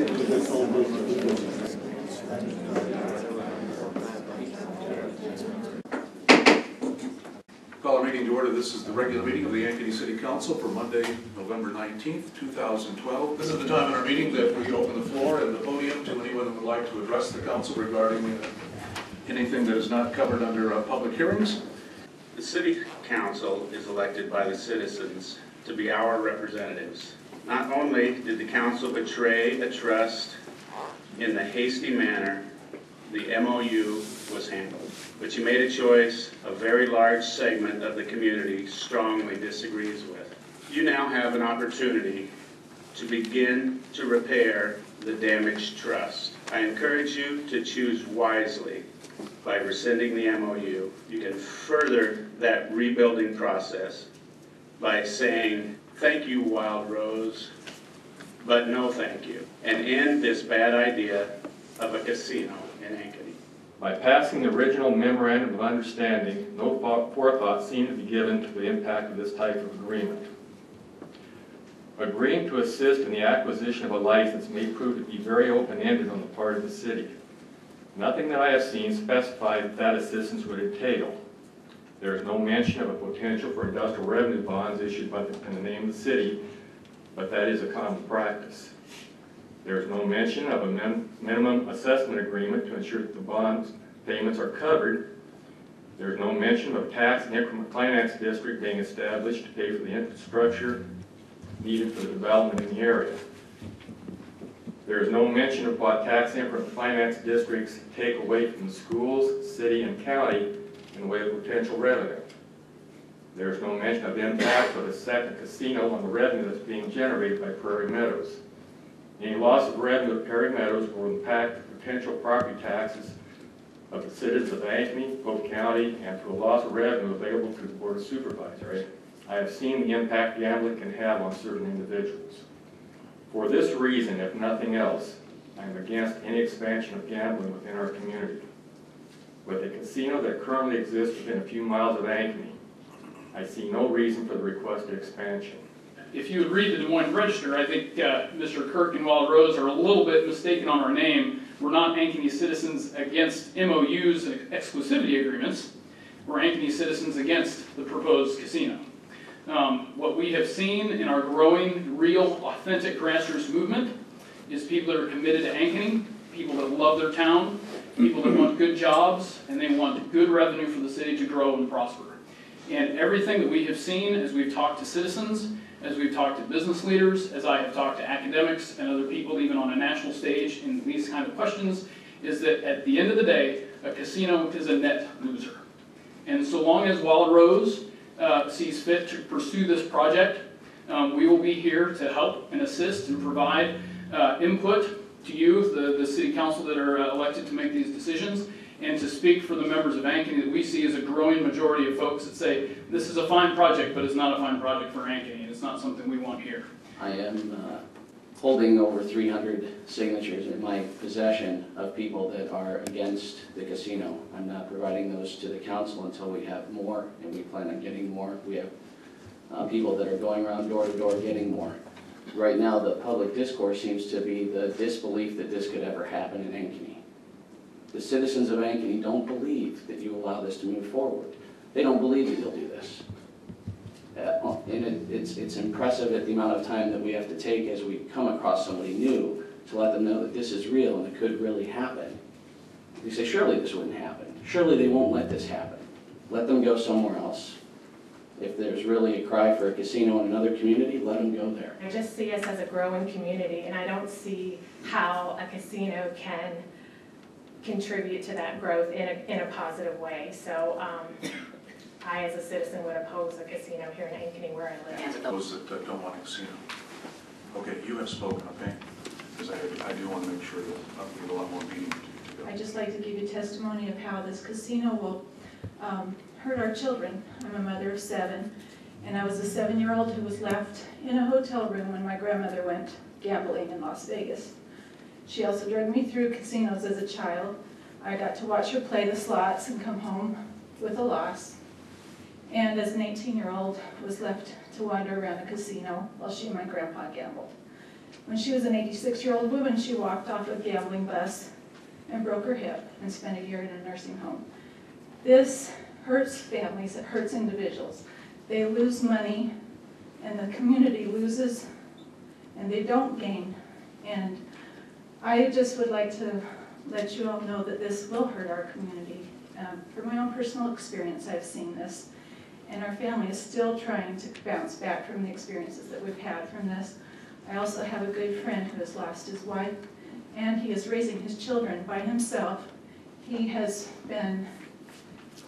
Call a meeting to order. This is the regular meeting of the Ankeny City Council for Monday, November 19th, 2012. This is the time in our meeting that we open the floor and the podium to anyone who would like to address the council regarding anything that is not covered under public hearings. The City Council is elected by the citizens to be our representatives. Not only did the council betray a trust in the hasty manner the MOU was handled, but you made a choice a very large segment of the community strongly disagrees with. You now have an opportunity to begin to repair the damaged trust. I encourage you to choose wisely by rescinding the MOU. You can further that rebuilding process by saying, thank you, Wild Rose, but no thank you, and end this bad idea of a casino in Ankeny. By passing the original memorandum of understanding, no forethought seemed to be given to the impact of this type of agreement. Agreeing to assist in the acquisition of a license may prove to be very open-ended on the part of the city. Nothing that I have seen specified that assistance would entail. There is no mention of a potential for industrial revenue bonds issued in the name of the city, but that is a common practice. There is no mention of a minimum assessment agreement to ensure that the bonds payments are covered. There is no mention of a tax and increment finance district being established to pay for the infrastructure needed for the development in the area. There is no mention of what tax increment finance districts take away from the schools, city, and county in the way of potential revenue. There is no mention of the impact of a second casino on the revenue that's being generated by Prairie Meadows. Any loss of revenue at Prairie Meadows will impact the potential property taxes of the citizens of Ankeny, Polk County, and to a loss of revenue available to the Board of Supervisors. I have seen the impact gambling can have on certain individuals. For this reason, if nothing else, I am against any expansion of gambling within our community. With a casino that currently exists within a few miles of Ankeny, I see no reason for the requested expansion. If you would read the Des Moines Register, I think Mr. Kirk and Wild Rose are a little bit mistaken on our name. We're not Ankeny citizens against MOUs and exclusivity agreements. We're Ankeny citizens against the proposed casino. What we have seen in our growing, real, authentic grassroots movement is people that are committed to Ankeny, people that love their town, people that want good jobs, and they want good revenue for the city to grow and prosper. And everything that we have seen as we've talked to citizens, as we've talked to business leaders, as I have talked to academics and other people even on a national stage in these kind of questions, is that at the end of the day, a casino is a net loser. And so long as Wild Rose sees fit to pursue this project, we will be here to help and assist and provide input to you, the city council that are elected to make these decisions, and to speak for the members of Ankeny that we see as a growing majority of folks that say, this is a fine project, but it's not a fine project for Ankeny, and it's not something we want here. I am holding over 300 signatures in my possession of people that are against the casino. I'm not providing those to the council until we have more, and we plan on getting more. We have people that are going around door to door getting more. Right now, the public discourse seems to be the disbelief that this could ever happen in Ankeny. The citizens of Ankeny don't believe that you allow this to move forward. They don't believe that you'll do this. And it's impressive at the amount of time that we have to take as we come across somebody new to let them know that this is real and it could really happen. They say, surely this wouldn't happen. Surely they won't let this happen. Let them go somewhere else. If there's really a cry for a casino in another community, let them go there. I just see us as a growing community, and I don't see how a casino can contribute to that growth in a positive way. So I, as a citizen, would oppose a casino here in Ankeny where I live. Those that don't want a casino. Okay, you have spoken, okay? Because I do want to make sure that we have a lot more meeting to go. I'd just like to give you testimony of how this casino will hurt our children. I'm a mother of 7, and I was a 7-year-old who was left in a hotel room when my grandmother went gambling in Las Vegas. She also dragged me through casinos as a child. I got to watch her play the slots and come home with a loss. And as an 18-year-old, was left to wander around a casino while she and my grandpa gambled. When she was an 86-year-old woman, she walked off a gambling bus and broke her hip and spent a year in a nursing home. This hurts families, it hurts individuals. They lose money, and the community loses, and they don't gain. And I just would like to let you all know that this will hurt our community. From my own personal experience, I've seen this, and our family is still trying to bounce back from the experiences that we've had from this. I also have a good friend who has lost his wife, and he is raising his children by himself. He has been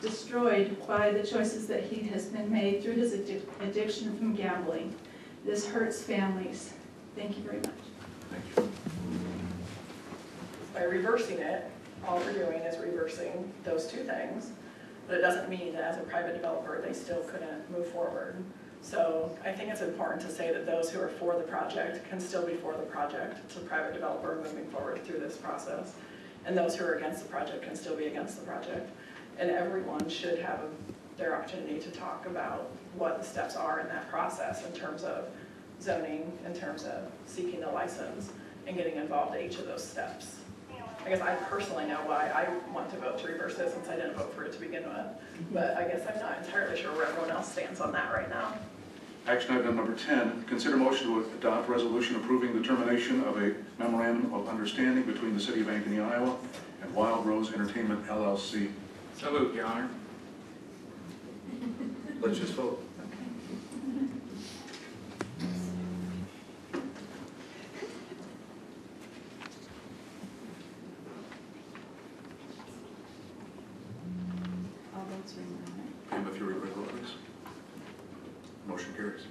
destroyed by the choices that he has been made through his addiction from gambling. This hurts families. Thank you very much. Thank you. By reversing it, all we're doing is reversing those two things, but it doesn't mean that as a private developer, they still couldn't move forward. So I think it's important to say that those who are for the project can still be for the project. It's a private developer moving forward through this process. And those who are against the project can still be against the project. And everyone should have their opportunity to talk about what the steps are in that process in terms of zoning, in terms of seeking the license, and getting involved in each of those steps. I guess I personally know why I want to vote to reverse this since I didn't vote for it to begin with. But I guess I'm not entirely sure where everyone else stands on that right now. Action item number 10, consider motion to adopt resolution approving the termination of a memorandum of understanding between the City of Ankeny, Iowa and Wild Rose Entertainment, LLC. So moved, Your Honor. Let's just vote. All votes are in order. Pam, if you record the vote, please. Motion carries.